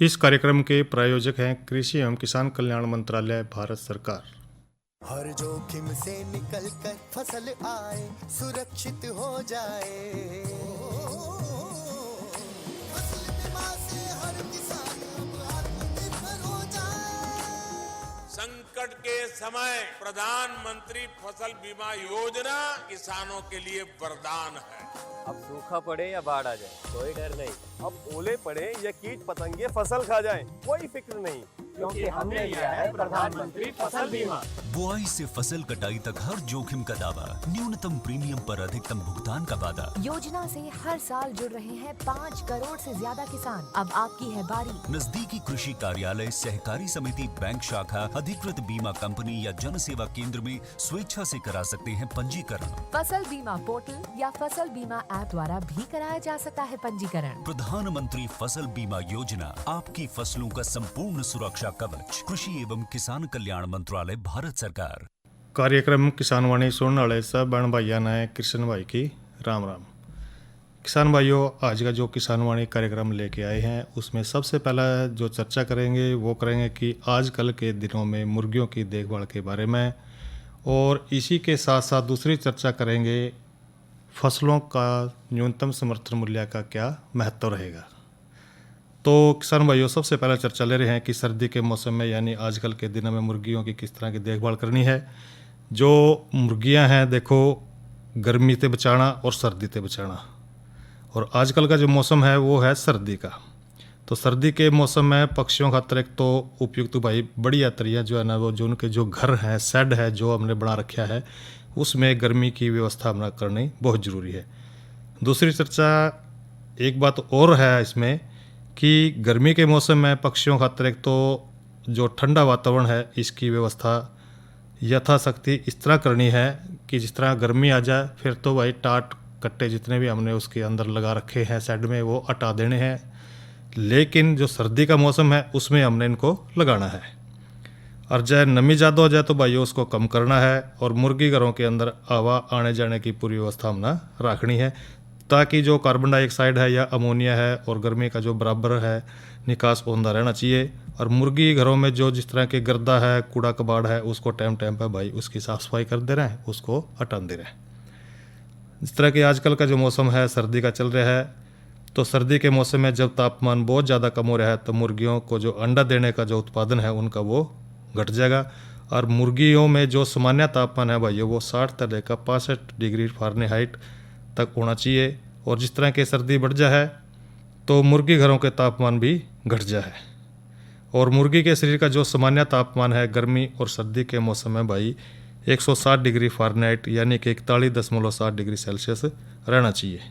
इस कार्यक्रम के प्रायोजक हैं कृषि एवं किसान कल्याण मंत्रालय, भारत सरकार। हर जोखिम से निकल कर फसल आए, सुरक्षित हो जाए। फसल बीमा से हर किसान अब आत्मनिर्भर हो जाए। संकट के समय प्रधानमंत्री फसल बीमा योजना किसानों के लिए वरदान है। अब सूखा पड़े या बाढ़ आ जाए, कोई डर नहीं। अब ओले पड़े या कीट पतंगे फसल खा जाए, कोई फिक्र नहीं, क्योंकि हमने लिया है प्रधानमंत्री फसल बीमा। बुआई से फसल कटाई तक हर जोखिम का दावा, न्यूनतम प्रीमियम पर अधिकतम भुगतान का वादा। योजना से हर साल जुड़ रहे हैं 5 करोड़ से ज्यादा किसान। अब आपकी है बारी। नजदीकी कृषि कार्यालय, सहकारी समिति, बैंक शाखा, अधिकृत बीमा कंपनी या जन सेवा केंद्र में स्वेच्छा से करा सकते हैं पंजीकरण। फसल बीमा पोर्टल या फसल बीमा ऐप द्वारा भी कराया जा सकता है पंजीकरण। प्रधानमंत्री फसल बीमा योजना, आपकी फसलों का संपूर्ण सुरक्षा कवच। कृषि एवं किसान कल्याण मंत्रालय, भारत सरकार। कार्यक्रम किसान वाणी सुनने वाले सब बहन भाइयों ने कृष्ण भाई की राम राम। किसान भाइयों, आज का जो किसान वाणी कार्यक्रम लेके आए हैं उसमें सबसे पहला जो चर्चा करेंगे वो करेंगे कि आजकल के दिनों में मुर्गियों की देखभाल के बारे में, और इसी के साथ साथ दूसरी चर्चा करेंगे फसलों का न्यूनतम समर्थन मूल्य का क्या महत्व रहेगा। तो किसान भाइयों, सबसे पहले चर्चा ले रहे हैं कि सर्दी के मौसम में यानी आजकल के दिनों में मुर्गियों की किस तरह की देखभाल करनी है। जो मुर्गियां हैं, देखो, गर्मी से बचाना और सर्दी से बचाना, और आजकल का जो मौसम है वो है सर्दी का। तो सर्दी के मौसम में पक्षियों खातर एक तो उपयुक्त भाई बढ़िया तरिया जो है ना, वो जो उनके जो घर हैं, शेड है जो हमने बना रखा है, उसमें गर्मी की व्यवस्था हमारा करनी बहुत ज़रूरी है। दूसरी चर्चा, एक बात और है इसमें कि गर्मी के मौसम में पक्षियों खातर एक तो जो ठंडा वातावरण है इसकी व्यवस्था यथाशक्ति इस तरह करनी है कि जिस तरह गर्मी आ जाए फिर तो भाई टाट कट्टे जितने भी हमने उसके अंदर लगा रखे हैं शेड में वो हटा देने हैं, लेकिन जो सर्दी का मौसम है उसमें हमने इनको लगाना है। और चाहे नमी ज़्यादा हो जाए तो भाई उसको कम करना है, और मुर्गी घरों के अंदर हवा आने जाने की पूरी व्यवस्था हमने रखनी है, ताकि जो कार्बन डाइऑक्साइड है या अमोनिया है और गर्मी का जो बराबर है निकास होता रहना चाहिए। और मुर्गी घरों में जो जिस तरह के गर्दा है, कूड़ा कबाड़ है, उसको टाइम टाइम पर भाई उसकी साफ़ सफाई कर दे रहे हैं, उसको हटा दे रहे हैं। जिस तरह के आजकल का जो मौसम है सर्दी का चल रहा है, तो सर्दी के मौसम में जब तापमान बहुत ज़्यादा कम हो रहा है तो मुर्गियों को जो अंडा देने का जो उत्पादन है उनका वो घट जाएगा। और मुर्गियों में जो सामान्य तापमान है भाई वो 60 से लेकर 65 डिग्री फ़ारेनहाइट तक होना चाहिए। और जिस तरह की सर्दी बढ़ जाए तो मुर्गी घरों के तापमान भी घट जाए। और मुर्गी के शरीर का जो सामान्य तापमान है गर्मी और सर्दी के मौसम में भाई 160 डिग्री फ़ारेनहाइट यानी कि 41.7 डिग्री सेल्सियस रहना चाहिए।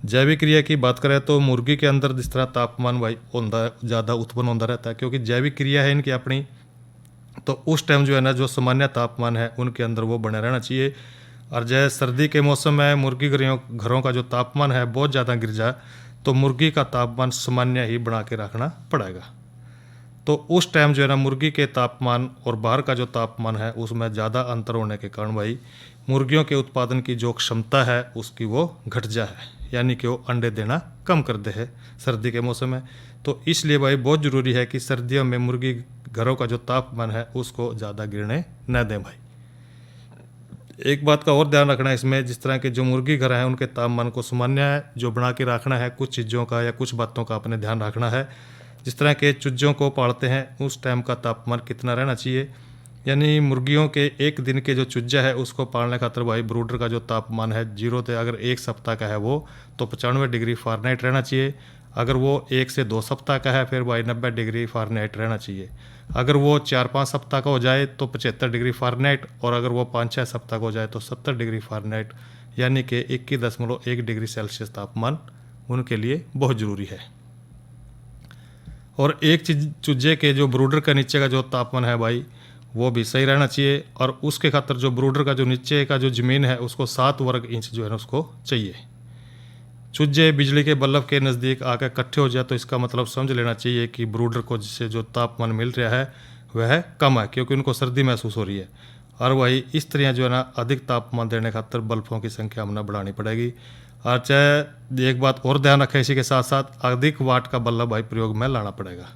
जैविक क्रिया की बात करें तो मुर्गी के अंदर जिस तरह तापमान भाई ज़्यादा उत्पन्न होता रहता है, क्योंकि जैविक क्रिया है इनकी अपनी, तो उस टाइम जो है ना जो सामान्य तापमान है उनके अंदर वो बने रहना चाहिए। और जैसे सर्दी के मौसम में मुर्गी घरों का जो तापमान है बहुत ज़्यादा गिर जाए तो मुर्गी का तापमान सामान्य ही बना के रखना पड़ेगा। तो उस टाइम जो है ना मुर्गी के तापमान और बाहर का जो तापमान है उसमें ज़्यादा अंतर होने के कारण भाई मुर्गियों के उत्पादन की जो क्षमता है उसकी वो घट जाए, यानी कि वो अंडे देना कम कर दे है सर्दी के मौसम में। तो इसलिए भाई बहुत ज़रूरी है कि सर्दियों में मुर्गी घरों का जो तापमान है उसको ज़्यादा गिरने न दें भाई। एक बात का और ध्यान रखना है इसमें, जिस तरह के जो मुर्गी घर हैं उनके तापमान को सामान्य जो बना के रखना है, कुछ चीज़ों का या कुछ बातों का अपने ध्यान रखना है। जिस तरह के चूजों को पालते हैं उस टाइम का तापमान कितना रहना चाहिए, यानी मुर्गियों के एक दिन के जो चूजा है उसको पालने खातर भाई ब्रूडर का जो तापमान है 0 से अगर 1 सप्ताह का है वो तो 95 डिग्री फ़ारेनहाइट रहना चाहिए। अगर वो 1 से 2 सप्ताह का है फिर भाई 90 डिग्री फ़ारेनहाइट रहना चाहिए। अगर वो 4-5 सप्ताह का हो जाए तो 75 डिग्री फ़ारेनहाइट, और अगर वो 5-6 सप्ताह का हो जाए तो 70 डिग्री फ़ारेनहाइट यानी कि 21.1 डिग्री सेल्सियस तापमान उनके लिए बहुत ज़रूरी है। और एक चीज चूजे के जो ब्रूडर का नीचे का जो तापमान है भाई वो भी सही रहना चाहिए, और उसके खातर जो ब्रूडर का जो नीचे का जो ज़मीन है उसको 7 वर्ग इंच जो है ना उसको चाहिए। चूजे बिजली के बल्ब के नज़दीक आकर इकट्ठे हो जाए तो इसका मतलब समझ लेना चाहिए कि ब्रूडर को जिससे जो तापमान मिल रहा है वह कम है, क्योंकि उनको सर्दी महसूस हो रही है। और वही इस तरह जो है ना अधिक तापमान देने खातर बल्बों की संख्या हमने बढ़ानी पड़ेगी। और चाहे एक बात और ध्यान रखें इसी के साथ साथ अधिक वाट का बल्ब भाई प्रयोग में लाना पड़ेगा।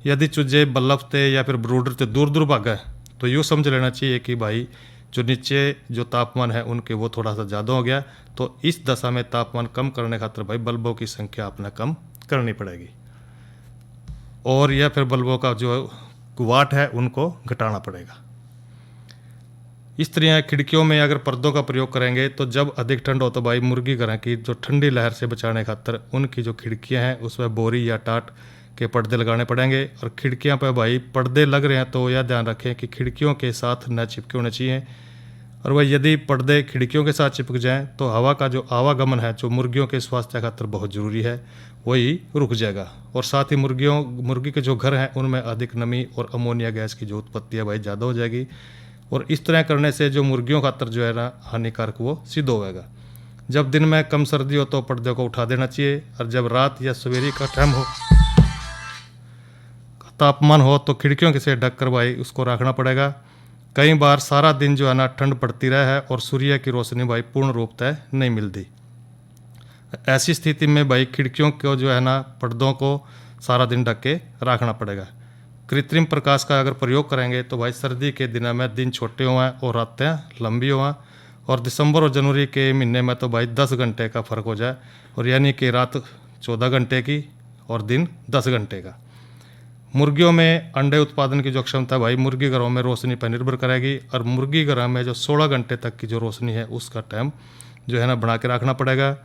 यदि चूजे बल्ब से या फिर ब्रूडर से दूर दूर भागे तो यूँ समझ लेना चाहिए कि भाई जो नीचे जो तापमान है उनके वो थोड़ा सा ज़्यादा हो गया, तो इस दशा में तापमान कम करने खातिर भाई बल्बों की संख्या आपने कम करनी पड़ेगी, और या फिर बल्बों का जो वाट है उनको घटाना पड़ेगा। इस तरह खिड़कियों में अगर पर्दों का प्रयोग करेंगे तो जब अधिक ठंड हो तो भाई मुर्गी घरों की जो ठंडी लहर से बचाने खातिर उनकी जो खिड़कियां हैं उसमें बोरी या टाट के पर्दे लगाने पड़ेंगे। और खिड़कियां पर भाई पर्दे लग रहे हैं तो यह ध्यान रखें कि खिड़कियों के साथ न चिपके होने चाहिए, और भाई यदि पर्दे खिड़कियों के साथ चिपक जाएं तो हवा का जो आवागमन है जो मुर्गियों के स्वास्थ्य खातिर बहुत ज़रूरी है वही रुक जाएगा, और साथ ही मुर्गी के जो घर हैं उनमें अधिक नमी और अमोनिया गैस की जो उत्पत्ति है भाई ज़्यादा हो जाएगी, और इस तरह करने से जो मुर्गियों खातर जो है ना हानिकारक वो सिद्ध होगा। जब दिन में कम सर्दी हो तो पर्दे को उठा देना चाहिए, और जब रात या सवेरे का टाइम हो तापमान हो तो खिड़कियों के से ढक कर भाई उसको रखना पड़ेगा। कई बार सारा दिन जो है ना ठंड पड़ती रहे है और सूर्य की रोशनी भाई पूर्ण रूप से नहीं मिलती। ऐसी स्थिति में भाई खिड़कियों को जो है ना पर्दों को सारा दिन ढक के रखना पड़ेगा। कृत्रिम प्रकाश का अगर प्रयोग करेंगे तो भाई सर्दी के दिनों में दिन छोटे हुए और रातें लंबी हुआ, और दिसंबर और जनवरी के महीने में तो भाई 10 घंटे का फ़र्क हो जाए, और यानी कि रात 14 घंटे की और दिन 10 घंटे का। मुर्गियों में अंडे उत्पादन की जो क्षमता भाई मुर्गी घरों में रोशनी पर निर्भर करेगी, और मुर्गी घरों में जो 16 घंटे तक की जो रोशनी है उसका टाइम जो है ना बना के रखना पड़ेगा।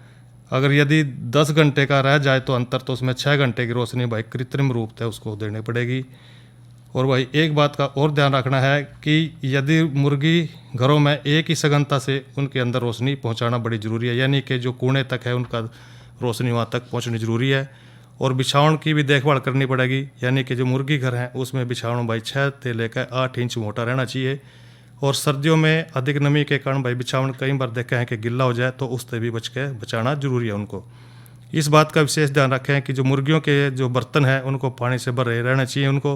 अगर यदि 10 घंटे का रह जाए तो अंतर, तो उसमें 6 घंटे की रोशनी भाई कृत्रिम रूप से उसको देनी पड़ेगी। और भाई एक बात का और ध्यान रखना है कि यदि मुर्गी घरों में एक ही सघनता से उनके अंदर रोशनी पहुंचाना बड़ी ज़रूरी है, यानी कि जो कोने तक है उनका रोशनी वहाँ तक पहुंचनी ज़रूरी है। और बिछावन की भी देखभाल करनी पड़ेगी, यानी कि जो मुर्गी घर हैं उसमें बिछावन भाई 6 से लेकर 8 इंच मोटा रहना चाहिए। और सर्दियों में अधिक नमी के कारण भाई बिछावन कई बार देखा है कि गिल्ला हो जाए तो उससे भी बचाना जरूरी है उनको। इस बात का विशेष ध्यान रखें कि जो मुर्गियों के जो बर्तन हैं उनको पानी से भरे रहना चाहिए उनको,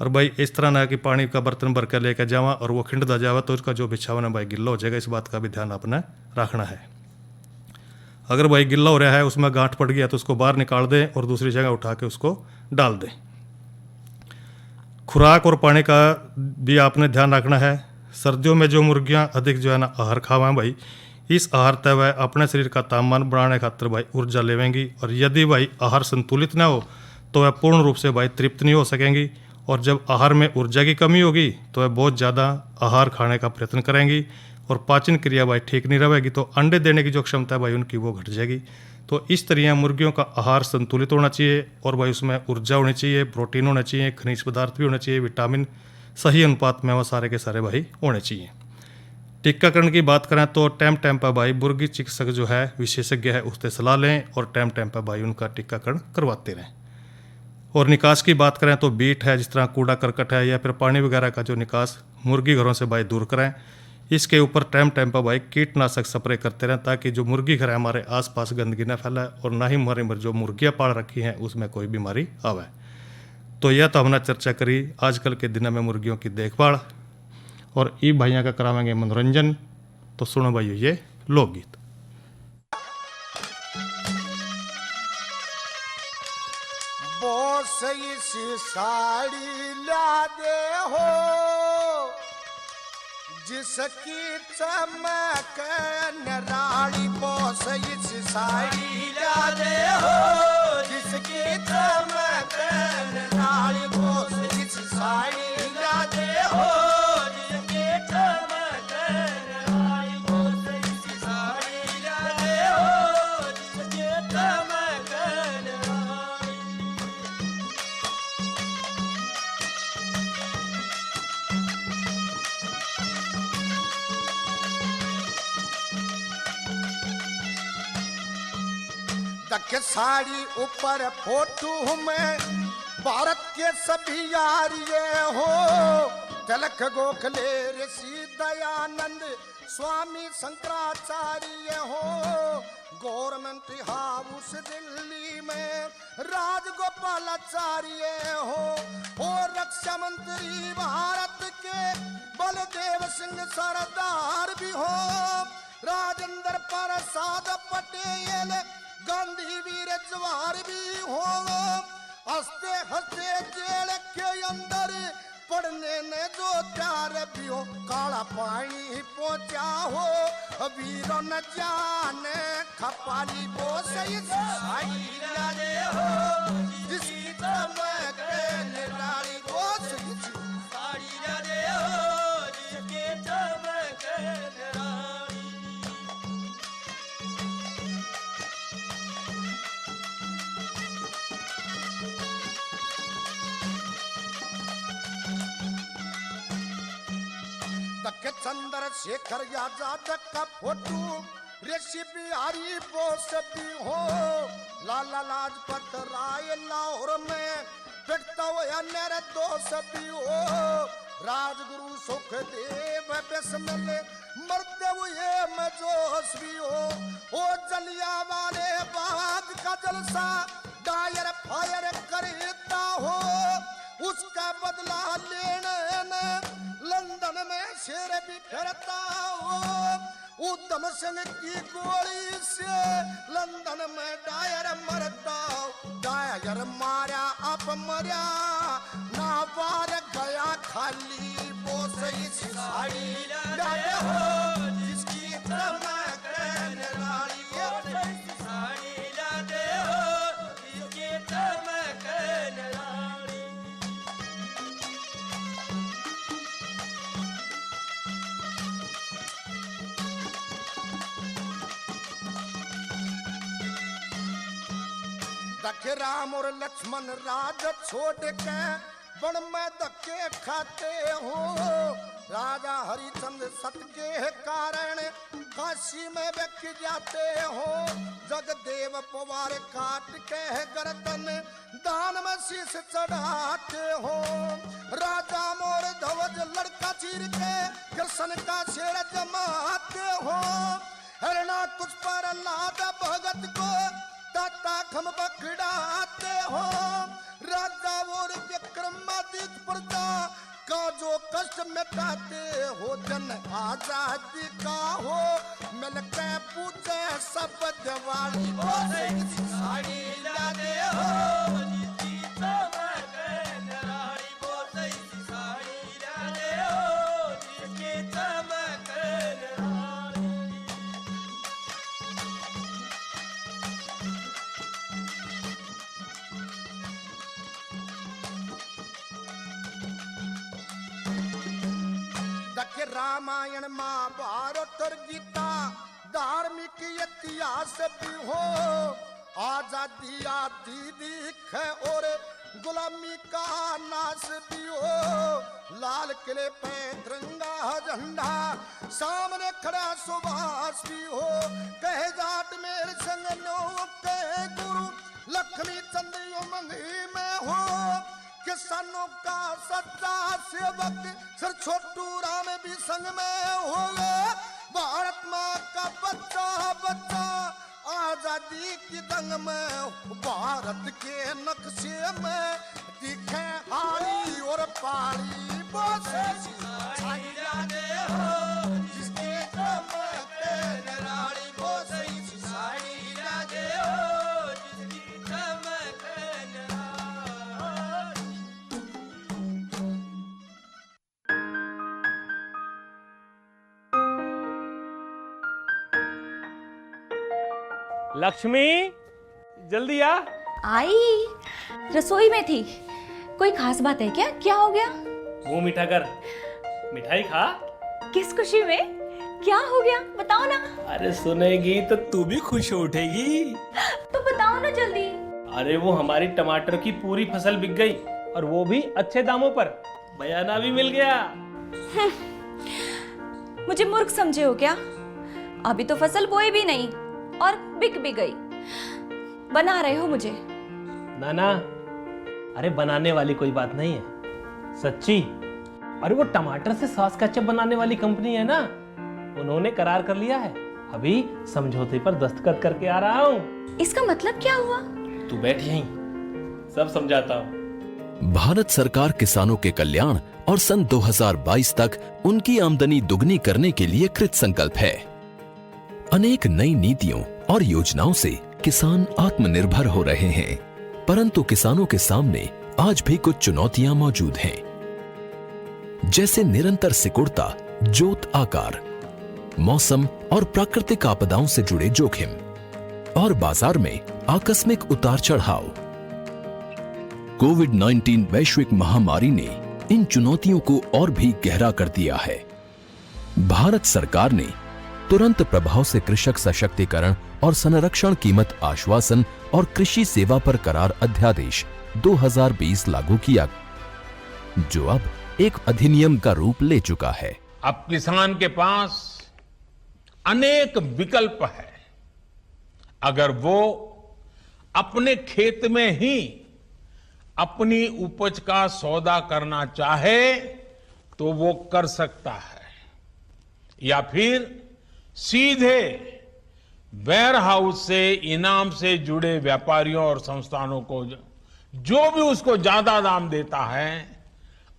और भाई इस तरह ना कि पानी का बर्तन भर कर लेकर जावा और वो खिंडता जावा तो उसका जो बिछावन है भाई गिल्ला हो जाएगा। इस बात का भी ध्यान आपने रखना है। अगर भाई गिल्ला हो रहा है उसमें गांठ पड़ गया तो उसको बाहर निकाल दें और दूसरी जगह उठा के उसको डाल दें। खुराक और पानी का भी आपने ध्यान रखना है। सर्दियों में जो मुर्गियां अधिक जो है ना आहार खावें भाई, इस आहार तय वह अपने शरीर का तापमान बढ़ाने खातिर भाई ऊर्जा लेवेंगी, और यदि भाई आहार संतुलित ना हो तो वह पूर्ण रूप से भाई तृप्त नहीं हो सकेंगी, और जब आहार में ऊर्जा की कमी होगी तो वह बहुत ज़्यादा आहार खाने का प्रयत्न करेंगी और पाचन क्रिया भाई ठीक नहीं रहेगी, तो अंडे देने की जो क्षमता है भाई उनकी वो घट जाएगी। तो इस तरह मुर्गियों का आहार संतुलित होना चाहिए, और भाई उसमें ऊर्जा होनी चाहिए, प्रोटीन होना चाहिए, खनिज पदार्थ भी होना चाहिए, विटामिन सही अनुपात में वो सारे के सारे भाई होने चाहिए। टीकाकरण की बात करें तो टाइम टाइम पर भाई मुर्गी चिकित्सक जो है विशेषज्ञ है उससे सलाह लें और टाइम टाइम पर भाई उनका टीकाकरण करवाते रहें। और निकास की बात करें तो बीट है, जिस तरह कूड़ा करकट है या फिर पानी वगैरह का जो निकास मुर्गी घरों से भाई दूर करें। इसके ऊपर टाइम टाइम पर भाई कीटनाशक स्प्रे करते रहें ताकि जो मुर्गी घर है हमारे आसपास गंदगी न फैलाए और ना ही हमारी जो मुर्गियाँ पाल रखी हैं उसमें कोई बीमारी आवे। तो यह तो हमने चर्चा करी आजकल के दिनों में मुर्गियों की देखभाल, और ई भाइयों का करावेंगे मनोरंजन। तो सुनो भाइयों ये लोकगीत। बॉस इस साड़ी ला दे हो जिसकी चमक निराली, बॉस इस साड़ी ला दे हो जिसकी चमक निराली, बॉस इस साड़ी ला दे हो जिसकी चमक निराली, बॉस इस साड़ी ला दे हो जिसकी चमक निराली। तक साड़ी ऊपर फोटो में भारत के सभी यार ये हो, तिलक गोखले ऋषि दयानंद स्वामी शंकराचार्य हो, गवर्नमेंट हाउस दिल्ली में राजगोपालाचार्य हो, और रक्षा मंत्री भारत के बलदेव सिंह सरदार भी हो, राजेंद्र प्रसाद पटेल गांधी वीर जवाहर भी हो, हंसते हंसते जेल के अंदर पढ़ने ने जो प्यार भी हो, काला पानी पहुंचा हो वीरों न जाने खपाली वो सही हो, जिसकी चमक निराली वो सही साड़ी हो, जिसकी चमक निराली। तक चंद्रशेखर आजाद का फोटो ऋषि बिहारी बोस भी हो, लाला लाजपत राय लाहौर में पिटता हुआ मेरे दोस्त भी हो, राजगुरु सुखदेव बिस्मिल मरते हुए मैं जोश भी हो, ओ जलिया वाले बाग का जलसा डायर फायर करता हो, उसका बदला लेने लंदन में शेर भी फिरता हो, उधम सिंह की गोली से लंदन में डायर मरता हो, डायर मारा अब मरा ना बार गया खाली वो सही साड़ी डायर हो, जिसकी चमक निराली साड़ी डायर हो, जिसकी चमक निराली। धक्के राम और लक्ष्मण राज छोड़ के वन में धक्के खाते हो, राजा हरिचंद्र सत के कारण काशी में व्यक जाते हो, जगदेव पवार काट के गर्दन दान में शीश चढ़ाते हो, राजा मोर ध्वज लड़का चीर के कृष्ण का शेर जमाते हो, हरना कुछ पर लाद भगत को ताता खम बखड़ाते हो, राजा और विक्रमादित्य प्रजा का जो कष्ट मिटाते हो, जन आजादी का हो मिल के पूछे सब दिवाली हो, साड़ी लादे हो, जिसकी चमक निराली वो सही साड़ी लादे हो, जिसकी चमक निराली। रामायण महाभारत और गीता धार्मिक इतिहास भी हो, आजादी आती दिख और गुलामी का नाश भी हो, लाल किले पे तिरंगा झंडा सामने खड़ा सुभाष भी हो, कहे जाट मेरे संग नो कहे गुरु लक्ष्मी चंद्र मंगी में हो, किसानों का सच्चा सेवक सर छोटू राम भी संग में होगा, भारत माँ का बच्चा बच्चा आजादी की दंग में, भारत के नक्शे में दिखे हारी और पारी बोसे जिसके चमक निराली बोसे साड़ी राजे हो, जिसकी चमक लक्ष्मी जल्दी आ। आई रसोई में थी। कोई खास बात है क्या? क्या हो गया? मुंह मीठा कर, मिठाई खा। किस खुशी में? क्या हो गया बताओ ना। अरे सुनेगी तो तू भी खुश हो उठेगी। तो बताओ ना जल्दी। अरे वो हमारी टमाटर की पूरी फसल बिक गई और वो भी अच्छे दामों पर, बयाना भी मिल गया। मुझे मूर्ख समझे हो क्या? अभी तो फसल बोई भी नहीं और बिक भी गई। बना रहे हो मुझे? ना ना, अरे बनाने वाली कोई बात नहीं है, सच्ची। अरे वो टमाटर से सॉस केचप बनाने वाली कंपनी है ना, उन्होंने करार कर लिया है। अभी समझौते पर दस्तखत करके आ रहा हूँ। इसका मतलब क्या हुआ? तू बैठ यहीं, सब समझाता हूँ। भारत सरकार किसानों के कल्याण और सन 2022 तक उनकी आमदनी दुगनी करने के लिए कृत संकल्प है। अनेक नई नीतियों और योजनाओं से किसान आत्मनिर्भर हो रहे हैं, परंतु किसानों के सामने आज भी कुछ चुनौतियां मौजूद हैं, जैसे निरंतर सिकुड़ता जोत आकार, मौसम और प्राकृतिक आपदाओं से जुड़े जोखिम और बाजार में आकस्मिक उतार चढ़ाव। कोविड-19 वैश्विक महामारी ने इन चुनौतियों को और भी गहरा कर दिया है। भारत सरकार ने तुरंत प्रभाव से कृषक सशक्तिकरण और संरक्षण कीमत आश्वासन और कृषि सेवा पर करार अध्यादेश 2020 लागू किया, जो अब एक अधिनियम का रूप ले चुका है। अब किसान के पास अनेक विकल्प है। अगर वो अपने खेत में ही अपनी उपज का सौदा करना चाहे तो वो कर सकता है, या फिर सीधे वेयर हाउस से इनाम से जुड़े व्यापारियों और संस्थानों को जो भी उसको ज्यादा दाम देता है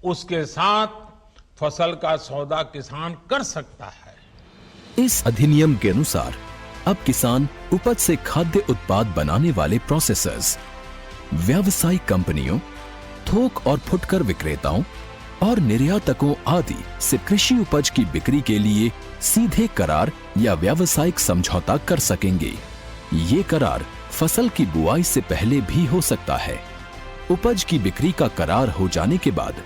उसके साथ फसल का सौदा किसान कर सकता है। इस अधिनियम के अनुसार अब किसान उपज से खाद्य उत्पाद बनाने वाले प्रोसेसर्स, व्यावसायिक कंपनियों, थोक और फुटकर विक्रेताओं और निर्यातकों आदि से कृषि उपज की बिक्री के लिए सीधे करार या व्यावसायिक समझौता कर सकेंगे। ये करार फसल की बुआई से पहले भी हो सकता है। उपज की बिक्री का करार हो जाने के बाद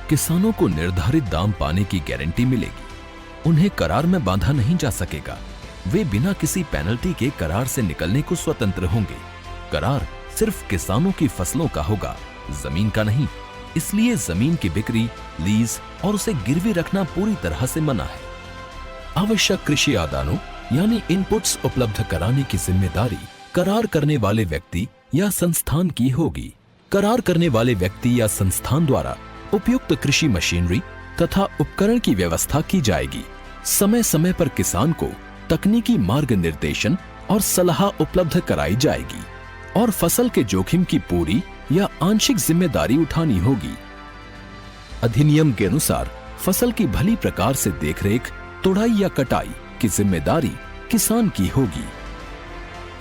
किसानों को निर्धारित दाम पाने की गारंटी मिलेगी। उन्हें करार में बांधा नहीं जा सकेगा। वे बिना किसी पेनल्टी के करार से निकलने को स्वतंत्र होंगे। करार सिर्फ किसानों की फसलों का होगा, जमीन का नहीं। इसलिए जमीन की बिक्री, लीज और उसे गिरवी रखना पूरी तरह से मना है। आवश्यक कृषि आदानों यानी इनपुट्स उपलब्ध कराने की जिम्मेदारी करार करने वाले व्यक्ति या संस्थान की होगी। करार करने वाले व्यक्ति या संस्थान द्वारा उपयुक्त कृषि मशीनरी तथा उपकरण की व्यवस्था की जाएगी। समय समय पर किसान को तकनीकी मार्गनिर्देशन और सलाह उपलब्ध कराई जाएगी और फसल के जोखिम की पूरी या आंशिक जिम्मेदारी उठानी होगी। अधिनियम के अनुसार फसल की भली प्रकार से देखरेख, तुड़ाई या कटाई की जिम्मेदारी किसान की होगी।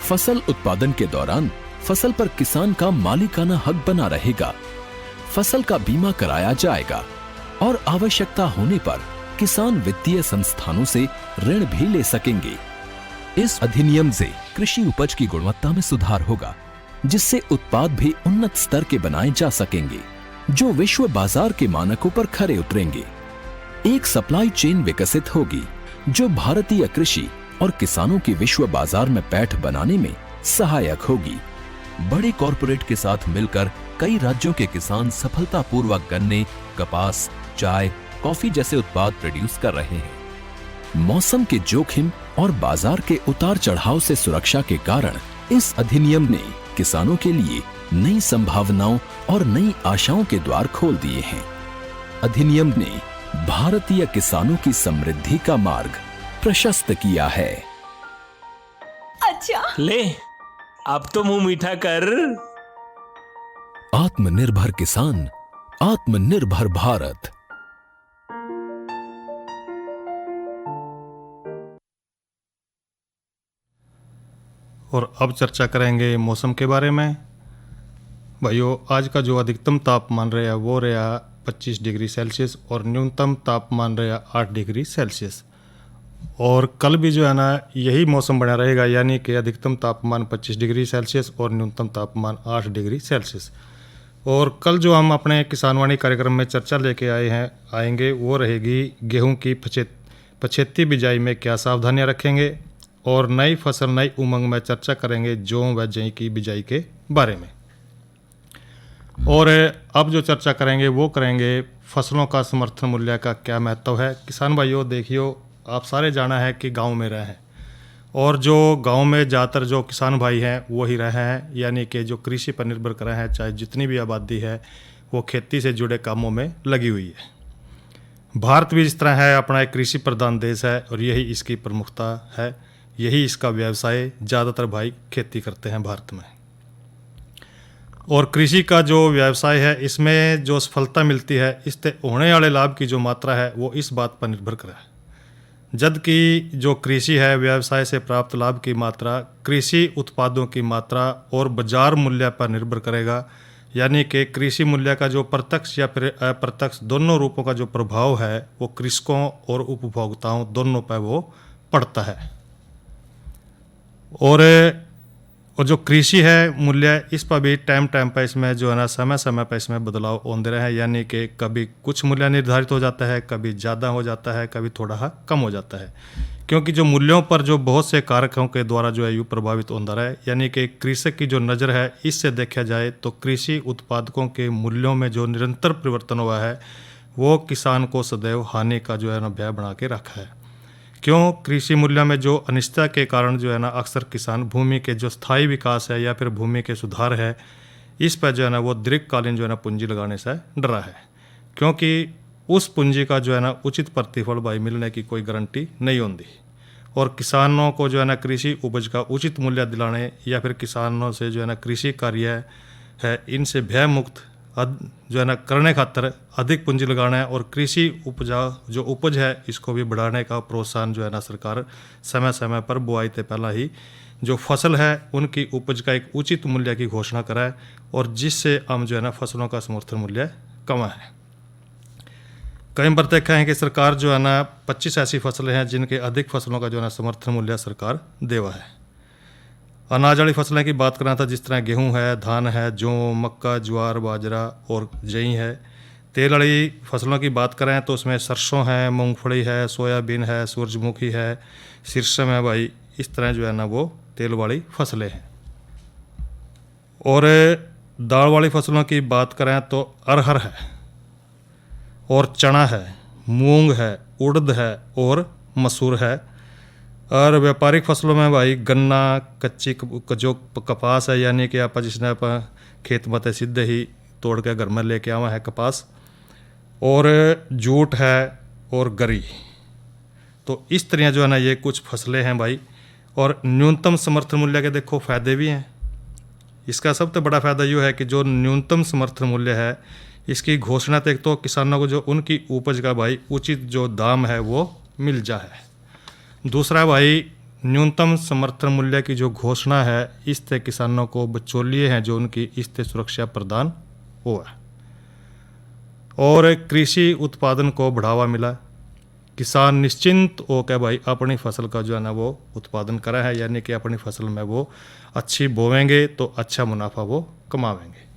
फसल उत्पादन के दौरान फसल पर किसान का मालिकाना हक बना रहेगा। फसल का बीमा कराया जाएगा और आवश्यकता होने पर किसान वित्तीय संस्थानों से ऋण भी ले सकेंगे। इस अधिनियम से कृषि उपज की गुणवत्ता में सुधार होगा, जिससे उत्पाद भी उन्नत स्तर के बनाए जा सकेंगे, जो विश्व बाजार के मानकों पर खरे उतरेंगे। एक सप्लाई चेन विकसित होगी, जो भारतीय कृषि और किसानों की विश्व बाजार में पैठ बनाने में सहायक होगी। बड़े कॉरपोरेट के साथ मिलकर कई राज्यों के किसान सफलतापूर्वक गन्ने, कपास, चाय, कॉफी जैसे उत्पाद प्रोड्यूस कर रहे हैं। मौसम के जोखिम और बाजार के उतार चढ़ाव से सुरक्षा के कारण इस अधिनियम ने किसानों के लिए नई संभावनाओं और नई आशाओं के द्वार खोल दिए हैं। अधिनियम ने भारतीय किसानों की समृद्धि का मार्ग प्रशस्त किया है। अच्छा, ले अब तो मुंह मीठा कर। आत्मनिर्भर किसान, आत्मनिर्भर भारत। और अब चर्चा करेंगे मौसम के बारे में। भाइयों, आज का जो अधिकतम तापमान रहा वो रहा 25 डिग्री सेल्सियस और न्यूनतम तापमान रहा 8 डिग्री सेल्सियस। और कल भी जो है ना यही मौसम बना रहेगा, यानी कि अधिकतम तापमान 25 डिग्री सेल्सियस और न्यूनतम तापमान 8 डिग्री सेल्सियस। और कल जो हम अपने किसानवाणी कार्यक्रम में चर्चा लेके आएंगे वो रहेगी गेहूं की पछेती बिजाई में क्या सावधानियां रखेंगे, और नई फसल नई उमंग में चर्चा करेंगे जौ व जई की बिजाई के बारे में। और अब जो चर्चा करेंगे वो करेंगे फसलों का समर्थन मूल्य का क्या महत्व है। किसान भाइयों, देखियो, आप सारे जाना है कि गांव में रहे हैं, और जो गांव में ज़्यादातर जो किसान भाई हैं वो ही रहे हैं, यानी कि जो कृषि पर निर्भर कर रहे हैं, चाहे जितनी भी आबादी है वो खेती से जुड़े कामों में लगी हुई है। भारत भी इस तरह है, अपना एक कृषि प्रधान देश है और यही इसकी प्रमुखता है, यही इसका व्यवसाय। ज़्यादातर भाई खेती करते हैं भारत में। और कृषि का जो व्यवसाय है इसमें जो सफलता मिलती है, इससे होने वाले लाभ की जो मात्रा है वो इस बात पर निर्भर करे जबकि जो कृषि है व्यवसाय से प्राप्त लाभ की मात्रा कृषि उत्पादों की मात्रा और बाजार मूल्य पर निर्भर करेगा। यानी कि कृषि मूल्य का जो प्रत्यक्ष या फिर अप्रत्यक्ष दोनों रूपों का जो प्रभाव है वो कृषकों और उपभोक्ताओं दोनों पर वो पड़ता है। और जो कृषि है मूल्य इस पर भी टाइम पर इसमें जो है ना समय समय पर इसमें बदलाव होते रहे हैं। यानी कि कभी कुछ मूल्य निर्धारित हो जाता है, कभी ज़्यादा हो जाता है, कभी थोड़ा कम हो जाता है, क्योंकि जो मूल्यों पर जो बहुत से कारकों के द्वारा जो है यूँ प्रभावित होता रहा है। यानी कि कृषक की जो नज़र है इससे देखा जाए तो कृषि उत्पादकों के मूल्यों में जो निरंतर परिवर्तन हुआ है वो किसान को सदैव हानि का जो है ना भय बना के रखा है। क्यों? कृषि मूल्य में जो अनिश्चितता के कारण जो है ना अक्सर किसान भूमि के जो स्थायी विकास है या फिर भूमि के सुधार है इस पर जो है ना वो दीर्घकालीन जो है ना पूंजी लगाने से डरा है, क्योंकि उस पूंजी का जो है ना उचित प्रतिफल भाई मिलने की कोई गारंटी नहीं होती। और किसानों को जो है ना कृषि उपज का उचित मूल्य दिलाने या फिर किसानों से जो है ना कृषि कार्य है इनसे भय मुक्त जो है ना करने खातर अधिक पूंजी लगाना है और कृषि उपज है इसको भी बढ़ाने का प्रोत्साहन जो है ना सरकार समय समय पर बुआई से पहला ही जो फसल है उनकी उपज का एक उचित मूल्य की घोषणा कराए और जिससे हम जो है ना फसलों का समर्थन मूल्य कमाएं। कई बार देखा है कि सरकार जो है ना 25 ऐसी फसलें हैं जिनके अधिक फसलों का जो है ना समर्थन मूल्य सरकार देवा है। अनाज वाली फसलें की बात करना था जिस तरह गेहूं है, धान है, जौ, मक्का, ज्वार, बाजरा और जई है। तेल वाली फसलों की बात करें तो उसमें सरसों है, मूंगफली है, सोयाबीन है, सूरजमुखी है, शीर्षम है भाई। इस तरह जो है ना वो तेल वाली फसलें हैं। और दाल वाली फसलों की बात करें तो अरहर है और चना है, मूंग है, उड़द है और मसूर है। और व्यापारिक फसलों में भाई गन्ना, कच्ची जो कपास है यानी कि आप जिसने आप खेत में सीधे ही तोड़ के घर में लेके आवा है कपास, और जूट है और गरी। तो इस तरह जो है ना ये कुछ फसलें हैं भाई। और न्यूनतम समर्थन मूल्य के देखो फ़ायदे भी हैं। इसका सबसे बड़ा फ़ायदा ये है कि जो न्यूनतम समर्थन मूल्य है इसकी घोषणा तक तो किसानों को जो उनकी उपज का भाई उचित जो दाम है वो मिल जाए। दूसरा भाई न्यूनतम समर्थन मूल्य की जो घोषणा है इससे किसानों को बिचौलिए हैं जो उनकी इससे सुरक्षा प्रदान हुआ और कृषि उत्पादन को बढ़ावा मिला। किसान निश्चिंत होकर भाई अपनी फसल का जो है ना वो उत्पादन करा है, यानी कि अपनी फसल में वो अच्छी बोवेंगे तो अच्छा मुनाफा वो कमावेंगे।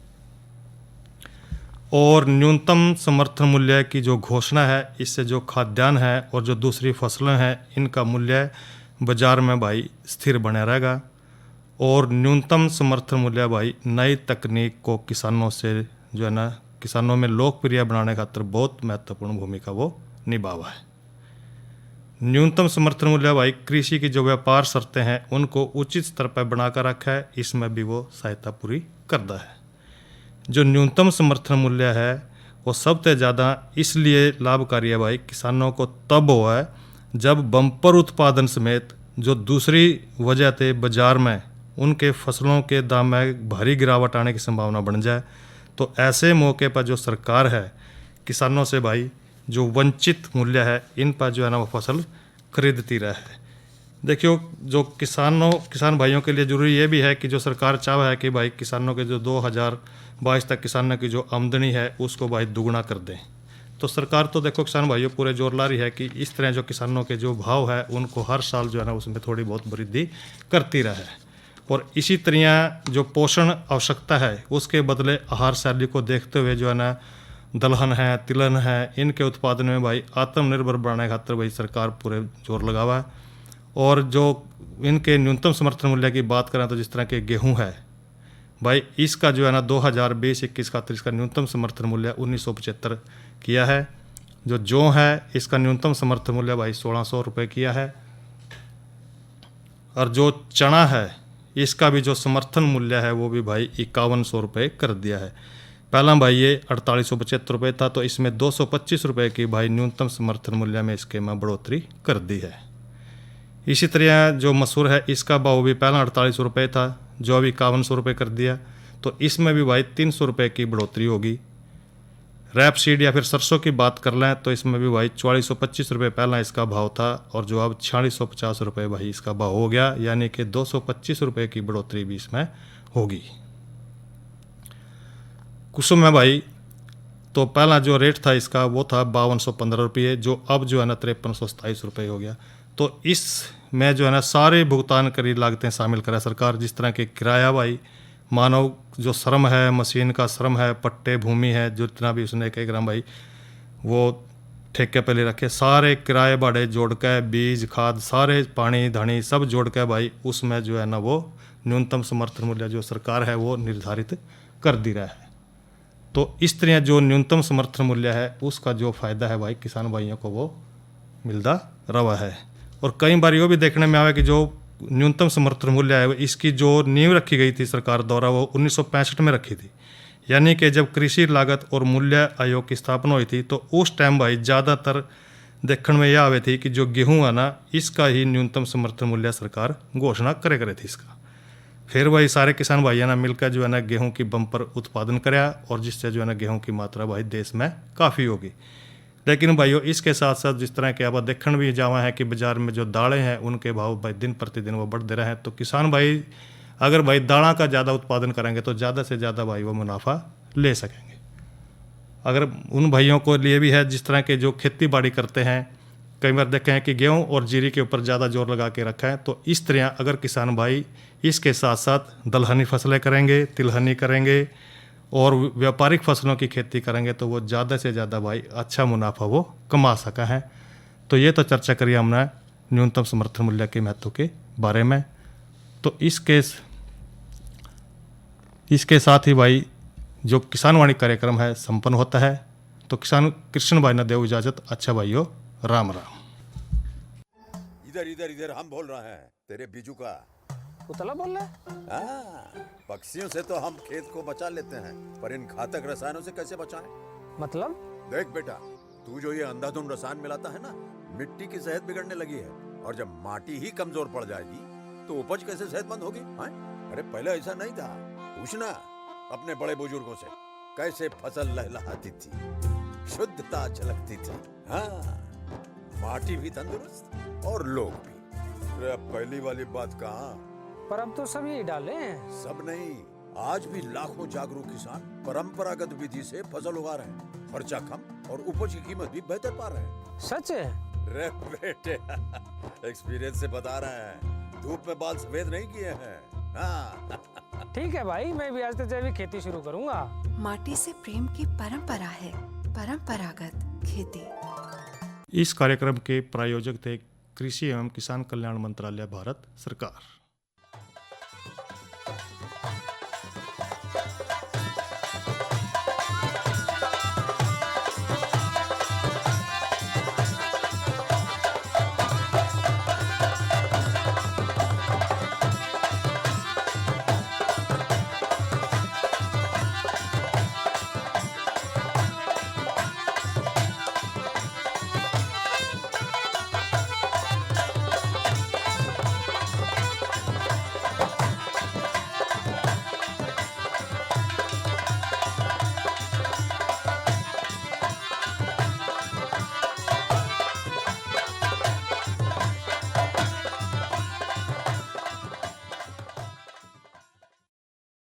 और न्यूनतम समर्थन मूल्य की जो घोषणा है इससे जो खाद्यान्न है और जो दूसरी फसलें हैं इनका मूल्य बाजार में भाई स्थिर बना रहेगा। और न्यूनतम समर्थन मूल्य भाई नई तकनीक को किसानों से जो है ना किसानों में लोकप्रिय बनाने खातिर बहुत महत्वपूर्ण भूमिका वो निभावा है। न्यूनतम समर्थन मूल्य भाई कृषि की जो व्यापार शर्तें हैं उनको उचित स्तर पर बनाकर रखा है, इसमें भी वो सहायता पूरी करता है। जो न्यूनतम समर्थन मूल्य है वो सबसे ज़्यादा इसलिए लाभकारी है भाई किसानों को तब हुआ है जब बम्पर उत्पादन समेत जो दूसरी वजह से बाजार में उनके फसलों के दाम में भारी गिरावट आने की संभावना बन जाए। तो ऐसे मौके पर जो सरकार है किसानों से भाई जो वंचित मूल्य है इन पर जो है ना वो फसल खरीदती रहे। देखियो जो किसान भाइयों के लिए ज़रूरी ये भी है कि जो सरकार चाह है कि भाई किसानों के जो 2022 तक किसानों की जो आमदनी है उसको भाई दुगना कर दें। तो सरकार तो देखो किसान भाइयों पूरे जोर ला रही है कि इस तरह जो किसानों के जो भाव है उनको हर साल जो है ना उसमें थोड़ी बहुत वृद्धि करती रहे। और इसी तरह जो पोषण आवश्यकता है उसके बदले आहार शैली को देखते हुए जो है ना दलहन है, तिलहन है, इनके उत्पादन में भाई आत्मनिर्भर बनाने खातिर भाई सरकार पूरे जोर लगावा है। और जो इनके न्यूनतम समर्थन मूल्य की बात करें तो जिस तरह के गेहूं है भाई इसका जो है ना 2020-21 खातिर इसका न्यूनतम समर्थन मूल्य 1975 किया है। जो जौ है इसका न्यूनतम समर्थन मूल्य भाई 1600 रुपये किया है। और जो चना है इसका भी जो समर्थन मूल्य है वो भी भाई 5100 रुपये कर दिया है। पहला भाई ये 4875 रुपये था, तो इसमें 225 रुपये की भाई न्यूनतम समर्थन मूल्य में इसके में बढ़ोतरी कर दी है। इसी तरह जो मसूर है इसका भाव भी पहला 48 रुपये था जो अभी 5100 रुपये कर दिया, तो इसमें भी भाई 300 रुपये की बढ़ोतरी होगी। रैप सीड या फिर सरसों की बात कर लें तो इसमें भी भाई 4425 रुपये पहला इसका भाव था और जो अब 4650 रुपये भाई इसका भाव हो गया, यानी कि 225 रुपये की बढ़ोतरी भी इसमें होगी। कुसुम है भाई, तो पहला जो रेट था इसका वो था 5215 रुपये, जो अब जो है ना 5327 रुपये हो गया। तो इसमें जो है ना सारे भुगतान करी लागतें शामिल करा सरकार, जिस तरह के किराया भाई, मानव जो श्रम है, मशीन का श्रम है, पट्टे भूमि है, जितना भी उसने 1 ग्राम भाई वो ठेके पे ले रखे, सारे किराए भाड़े जोड़ के, बीज खाद सारे पानी धानी सब जोड़ के भाई उसमें जो है ना वो न्यूनतम समर्थन मूल्य जो सरकार है वो निर्धारित कर दी रहा है। तो इस तरह जो न्यूनतम समर्थन मूल्य है उसका जो फ़ायदा है भाई किसान भाइयों को वो मिलता रहा है। और कई बार ये भी देखने में आया कि जो न्यूनतम समर्थन मूल्य है इसकी जो नींव रखी गई थी सरकार द्वारा वो 1965 में रखी थी, यानी कि जब कृषि लागत और मूल्य आयोग की स्थापना हुई थी तो उस टाइम भाई ज़्यादातर देखने में यह आवे थी कि जो गेहूँ है ना इसका ही न्यूनतम समर्थन मूल्य सरकार घोषणा करे थी इसका। फिर वही सारे किसान भाइयों ने मिलकर जो है ना गेहूँ की बम्पर उत्पादन कराया और जिससे जो है ना गेहूँ की मात्रा भाई देश में काफ़ी होगी। लेकिन भाइयों इसके साथ साथ जिस तरह के अब देखने भी जावा है कि बाजार में जो दालें हैं उनके भाव भाई दिन प्रतिदिन वो बढ़ते रहे हैं। तो किसान भाई अगर भाई दालों का ज़्यादा उत्पादन करेंगे तो ज़्यादा से ज़्यादा भाई वो मुनाफा ले सकेंगे। अगर उन भाइयों को लिए भी है जिस तरह के जो खेती बाड़ी करते हैं, कई बार देखे हैं कि गेहूँ और जीरी के ऊपर ज़्यादा जोर लगा के रखा है, तो इस तरह अगर किसान भाई इसके साथ साथ दलहनी फसलें करेंगे, तिलहनी करेंगे और व्यापारिक फसलों की खेती करेंगे तो वो ज़्यादा से ज़्यादा भाई अच्छा मुनाफा वो कमा सका है। तो ये तो चर्चा करी हमने न्यूनतम समर्थन मूल्य के महत्व के बारे में। तो इसके साथ ही भाई जो किसानवाणी कार्यक्रम है संपन्न होता है। तो किसान कृष्ण भाई ने देव इजाज़त। अच्छा भाइयों, राम राम। इधर इधर इधर हम बोल रहे हैं तेरे बीजू का उतला बोल रहा है? हाँ, पक्षियों से तो हम खेत को बचा लेते हैं, पर इन घातक रसायनों से कैसे बचाएं? मतलब? देख बेटा, तू जो ये अंधाधुंध रसायन मिलाता है ना, मिट्टी की सेहत बिगड़ने लगी है और जब माटी ही कमजोर पड़ जाएगी तो उपज कैसे सेहतमंद होगी? हाँ? अरे पहले ऐसा नहीं था, पूछना अपने बड़े बुजुर्गों से, कैसे फसल लहलहाती थी, शुद्धता झलकती थी। हाँ, माटी भी तंदुरुस्त और लोग भी। अरे अब पहली वाली बात कहाँ? पर अब तो सब यही डाले हैं। सब नहीं, आज भी लाखों जागरूक किसान परंपरागत विधि से फसल उगा रहे हैं। खर्चा कम और उपज की कीमत भी बेहतर पा रहे हैं। सच है? रे बेटे, एक्सपीरियंस से बता रहे हैं, धूप में बाल सफेद नहीं किए हैं। हाँ। ठीक है भाई, मैं भी आज से जैविक खेती शुरू करूंगा। माटी से प्रेम की परंपरा है, परंपरागत खेती। इस कार्यक्रम के प्रायोजक थे कृषि एवं किसान कल्याण मंत्रालय, भारत सरकार।